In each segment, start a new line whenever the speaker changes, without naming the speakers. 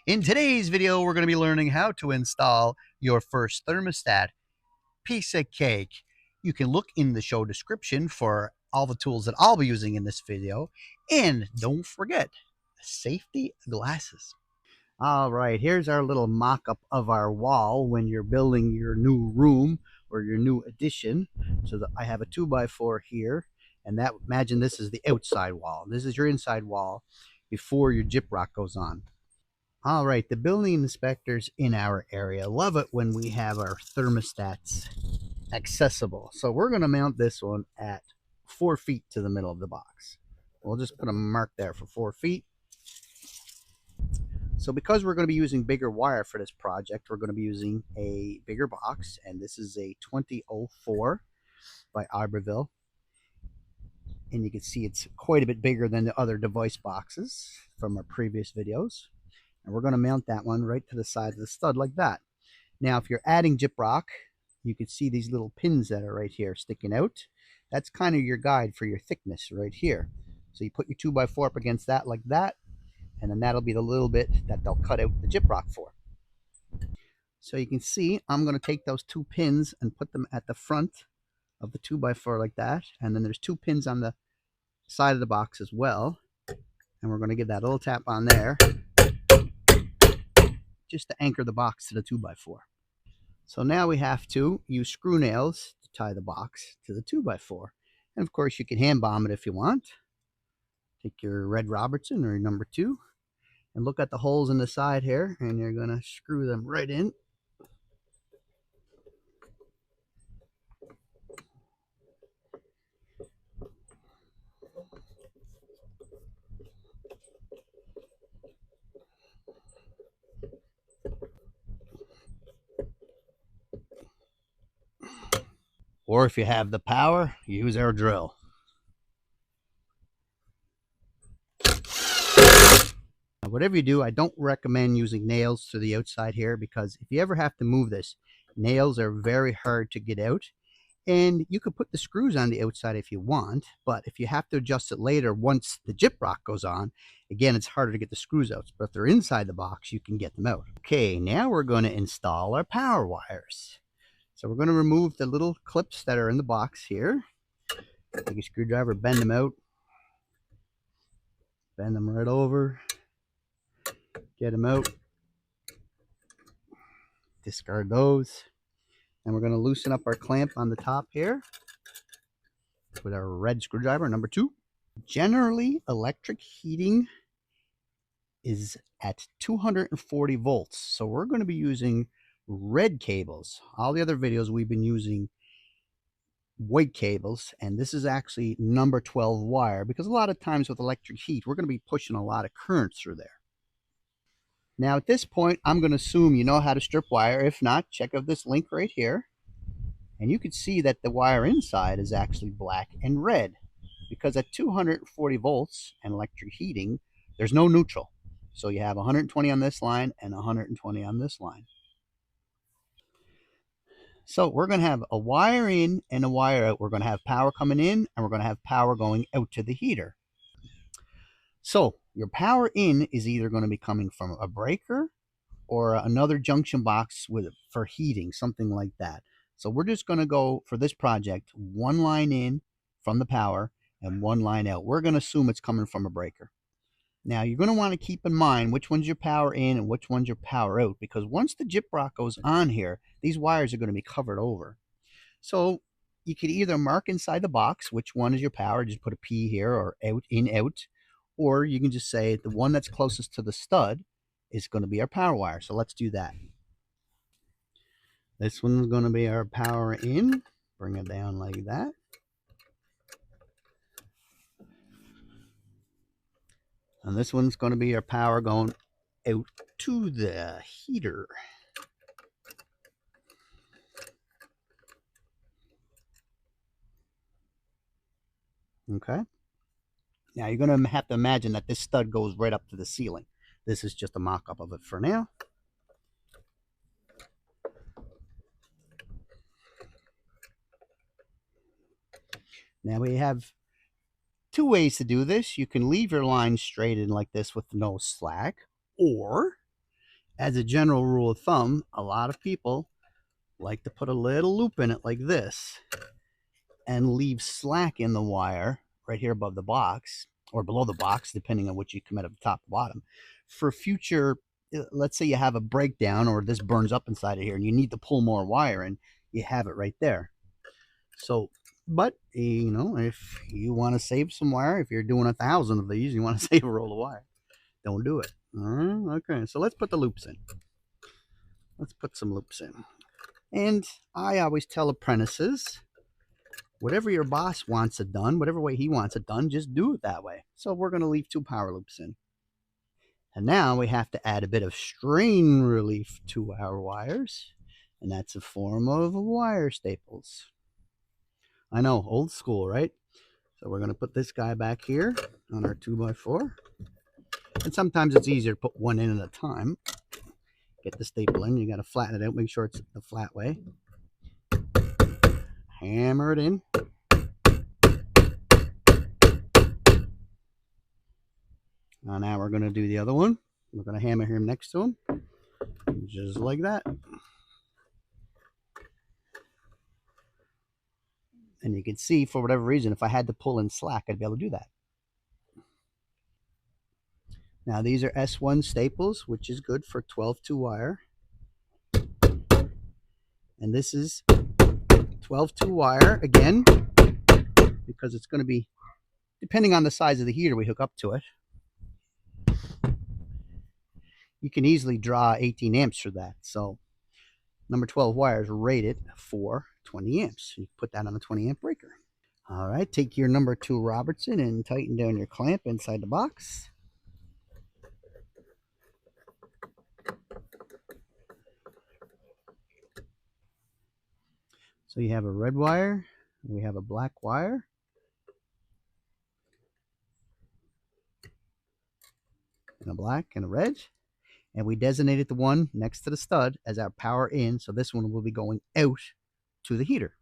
In today's video, we're going to be learning how to install your first thermostat. Piece of cake. You can look in the show description for all the tools that I'll be using in this video. And don't forget, safety glasses. All right, here's our little mock-up of our wall when you're building your new room or your new addition. So that I have a 2x4 here, and that imagine this is the outside wall. This is your inside wall before your gyprock goes on. All right, the building inspectors in our area love it when we have our thermostats accessible. So we're going to mount this one at 4 feet to the middle of the box. We'll just put a mark there for 4 feet. So because we're going to be using bigger wire for this project, we're going to be using a bigger box, and this is a 2004 by Iberville. And you can see it's quite a bit bigger than the other device boxes from our previous videos. And we're going to mount that one right to the side of the stud like that. Now, if you're adding gyprock, you can see these little pins that are right here sticking out. That's kind of your guide for your thickness right here. So you put your 2x4 up against that like that, and then that'll be the little bit that they'll cut out the gyprock for. So you can see I'm going to take those two pins and put them at the front of the 2x4 like that. And then there's two pins on the side of the box as well. And we're going to give that a little tap on there just to anchor the box to the 2x4. So now we have to use screw nails to tie the box to the 2x4. And of course you can hand bomb it if you want. Take your Red Robertson or your number 2 and look at the holes in the side here, and you're going to screw them right in. Or if you have the power, use our drill. Now, whatever you do, I don't recommend using nails to the outside here, because if you ever have to move this, nails are very hard to get out. And you could put the screws on the outside if you want, but if you have to adjust it later once the gyprock goes on, again, it's harder to get the screws out. But if they're inside the box, you can get them out. Okay, now we're going to install our power wires. So we're going to remove the little clips that are in the box here. Take a screwdriver, bend them out. Bend them right over. Get them out. Discard those. And we're going to loosen up our clamp on the top here with our red screwdriver, number 2. Generally, electric heating is at 240 volts. So we're going to be using red cables. All the other videos we've been using white cables, and this is actually number 12 wire, because a lot of times with electric heat, we're going to be pushing a lot of current through there. Now at this point, I'm going to assume you know how to strip wire. If not, check out this link right here. And you can see that the wire inside is actually black and red, because at 240 volts and electric heating, there's no neutral. So you have 120 on this line and 120 on this line. So we're going to have a wire in and a wire out. We're going to have power coming in, and we're going to have power going out to the heater. So your power in is either going to be coming from a breaker or another junction box for heating, something like that. So we're just going to go, for this project, one line in from the power and one line out. We're going to assume it's coming from a breaker. Now, you're going to want to keep in mind which one's your power in and which one's your power out, because once the gyprock goes on here, these wires are going to be covered over. So you could either mark inside the box which one is your power, just put a P here, or out, in, out, or you can just say the one that's closest to the stud is going to be our power wire. So let's do that. This one's going to be our power in. Bring it down like that. And this one's going to be our power going out to the heater. Okay. Now you're going to have to imagine that this stud goes right up to the ceiling. This is just a mock-up of it for now. Now we have 2 ways to do this. You can leave your line straight in like this with no slack, or As a general rule of thumb, a lot of people like to put a little loop in it like this and leave slack in the wire right here above the box or below the box, depending on what you commit at the top and bottom, for future. Let's say you have a breakdown or this burns up inside of here and you need to pull more wire in, you have it right there. So, but if you want to save some wire, if you're doing 1,000 of these, you want to save a roll of wire, don't do it. Okay, so let's put the loops in. Let's put some loops in. And I always tell apprentices, whatever your boss wants it done, whatever way he wants it done, just do it that way. So we're going to leave 2 power loops in. And now we have to add a bit of strain relief to our wires, and that's a form of wire staples. I know, old school, right? So we're going to put this guy back here on our 2x4. And sometimes it's easier to put one in at a time. Get the staple in. You got to flatten it out. Make sure it's the flat way. Hammer it in. Now we're going to do the other one. We're going to hammer him next to him. Just like that. And you can see, for whatever reason, if I had to pull in slack, I'd be able to do that. Now these are S1 staples, which is good for 12-2 wire. And this is 12-2 wire, again, because it's going to be, depending on the size of the heater we hook up to it, you can easily draw 18 amps for that. So number 12 wire is rated for 20 amps. You put that on a 20 amp breaker. All right, take your number 2 Robertson and tighten down your clamp inside the box. So you have a red wire, we have a black wire, and a black and a red, and we designated the one next to the stud as our power in, so this one will be going out to the heater.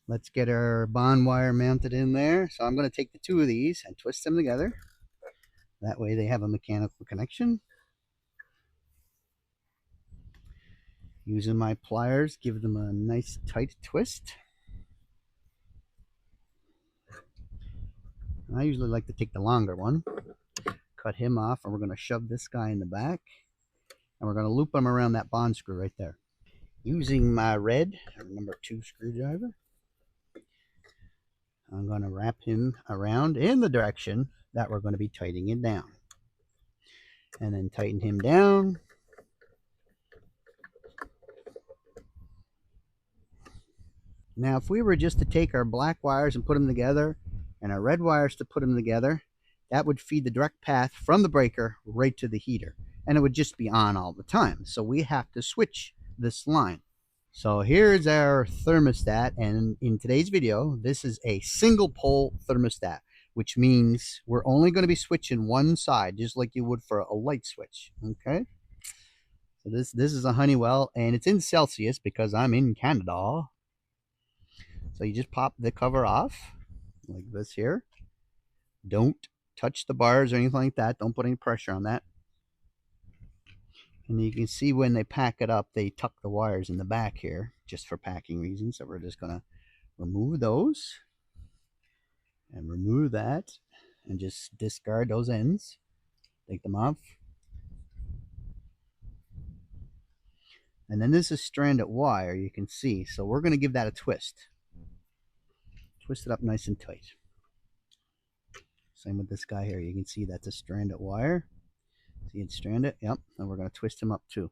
Let's get our bond wire mounted in there. So I'm going to take the 2 of these and twist them together. That way they have a mechanical connection. Using my pliers, give them a nice tight twist. I usually like to take the longer one. Cut him off, and we're going to shove this guy in the back. And we're going to loop him around that bond screw right there. Using my red, number 2 screwdriver, I'm going to wrap him around in the direction that we're going to be tightening it down. And then tighten him down. Now, if we were just to take our black wires and put them together, and our red wires to put them together, that would feed the direct path from the breaker right to the heater. And it would just be on all the time. So we have to switch this line. So here's our thermostat, and in today's video, this is a single pole thermostat, which means we're only going to be switching one side, just like you would for a light switch. Okay. So this is a Honeywell, and it's in Celsius because I'm in Canada. So you just pop the cover off like this here. Don't touch the bars or anything like that. Don't put any pressure on that. And you can see when they pack it up, they tuck the wires in the back here just for packing reasons. So we're just going to remove those and remove that and just discard those ends. Take them off. And then this is stranded wire, you can see. So we're going to give that a twist. Twist it up nice and tight. Same with this guy here. You can see that's a stranded wire. See it stranded? Yep. And we're going to twist him up too.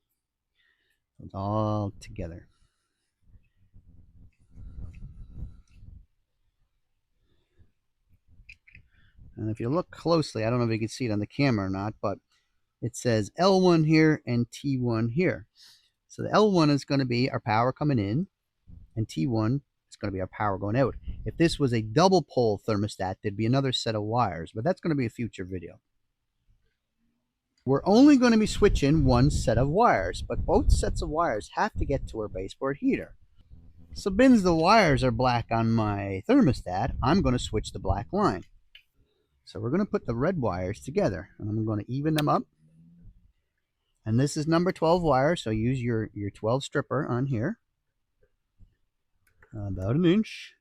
So it's all together. And if you look closely, I don't know if you can see it on the camera or not, but it says L1 here and T1 here. So the L1 is going to be our power coming in, and T1 is going to be our power going out. If this was a double pole thermostat, there'd be another set of wires, but that's going to be a future video. We're only going to be switching one set of wires, but both sets of wires have to get to our baseboard heater. So since the wires are black on my thermostat, I'm going to switch the black line. So we're going to put the red wires together, and I'm going to even them up. And this is number 12 wire, so use your 12 stripper on here. About an inch.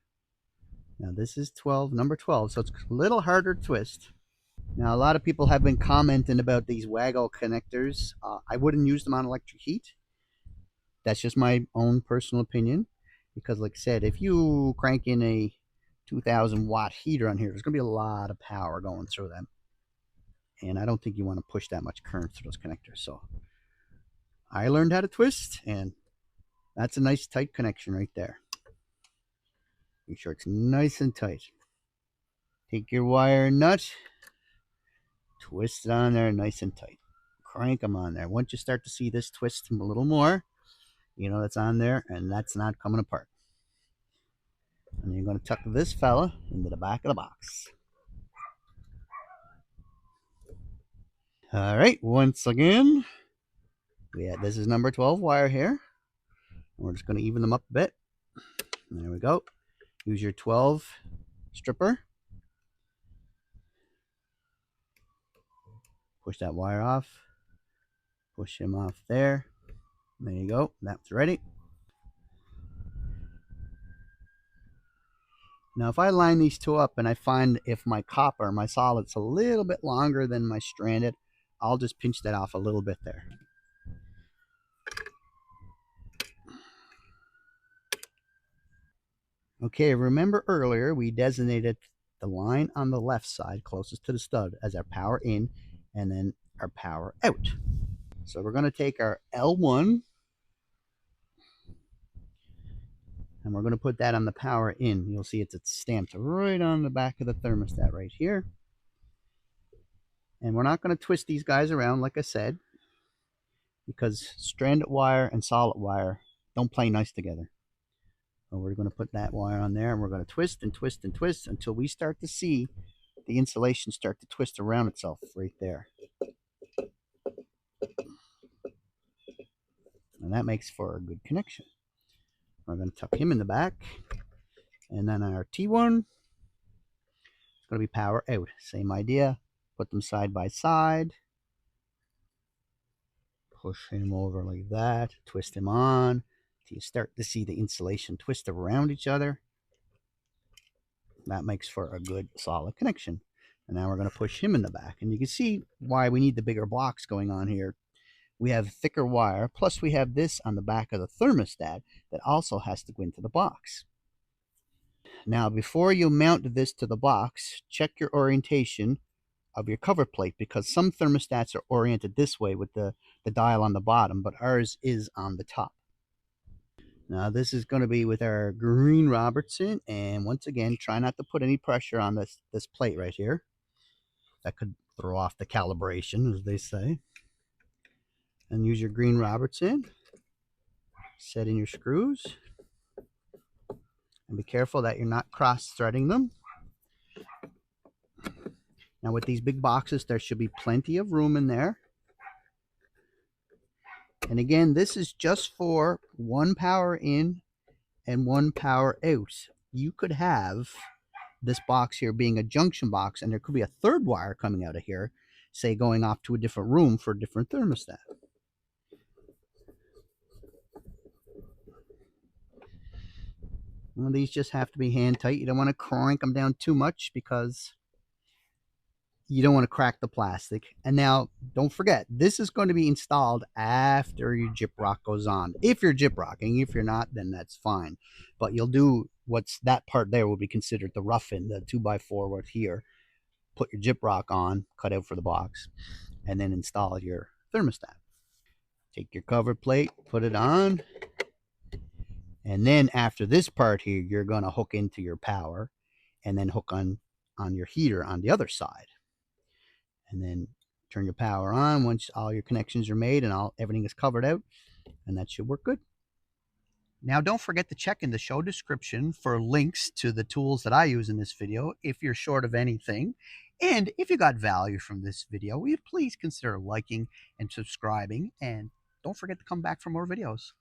Now this is number 12, so it's a little harder to twist. Now a lot of people have been commenting about these waggle connectors. I wouldn't use them on electric heat. That's just my own personal opinion, because like I said, if you crank in a 2000 watt heater on here, there's going to be a lot of power going through them, and I don't think you want to push that much current through those connectors. So I learned how to twist, and that's a nice tight connection right there. Make sure it's nice and tight. Take your wire and nut, twist it on there nice and tight. Crank them on there. Once you start to see this twist a little more, you know that's on there and that's not coming apart. And you're going to tuck this fella into the back of the box. All right, once again, this is number 12 wire here. We're just going to even them up a bit. There we go. Use your 12 stripper. Push that wire off. Push him off there. There you go. That's ready. Now, if I line these two up and I find if my copper, my solid's a little bit longer than my stranded, I'll just pinch that off a little bit there. Okay, remember earlier we designated the line on the left side closest to the stud as our power in and then our power out. So we're going to take our L1 and we're going to put that on the power in. You'll see it's stamped right on the back of the thermostat right here. And we're not going to twist these guys around, like I said, because stranded wire and solid wire don't play nice together. So we're going to put that wire on there, and we're going to twist and twist and twist until we start to see the insulation start to twist around itself right there. And that makes for a good connection. We're going to tuck him in the back. And then our T1 is going to be power out. Same idea. Put them side by side. Push him over like that. Twist him on. Till you start to see the insulation twist around each other. That makes for a good solid connection. And now we're going to push him in the back. And you can see why we need the bigger blocks going on here. We have thicker wire, plus we have this on the back of the thermostat that also has to go into the box. Now, before you mount this to the box, check your orientation of your cover plate, because some thermostats are oriented this way with the dial on the bottom, but ours is on the top. Now, this is going to be with our green Robertson, and once again, try not to put any pressure on this plate right here. That could throw off the calibration, as they say. And use your green Robertson. Set in your screws. And be careful that you're not cross-threading them. Now with these big boxes, there should be plenty of room in there. And again, this is just for one power in and one power out. You could have this box here being a junction box, and there could be a third wire coming out of here, say going off to a different room for a different thermostat. Well, these just have to be hand tight. You don't want to crank them down too much because you don't want to crack the plastic. And now, don't forget, this is going to be installed after your gyprock goes on. If you're gyprocking, if you're not, then that's fine. But you'll do that part there will be considered the rough end, the 2x4 right here. Put your gyprock on, cut out for the box, and then install your thermostat. Take your cover plate, put it on. And then after this part here, you're going to hook into your power and then hook on your heater on the other side. And then turn your power on once all your connections are made and everything is covered out. And that should work good. Now, don't forget to check in the show description for links to the tools that I use in this video if you're short of anything. And if you got value from this video, will you please consider liking and subscribing. And don't forget to come back for more videos.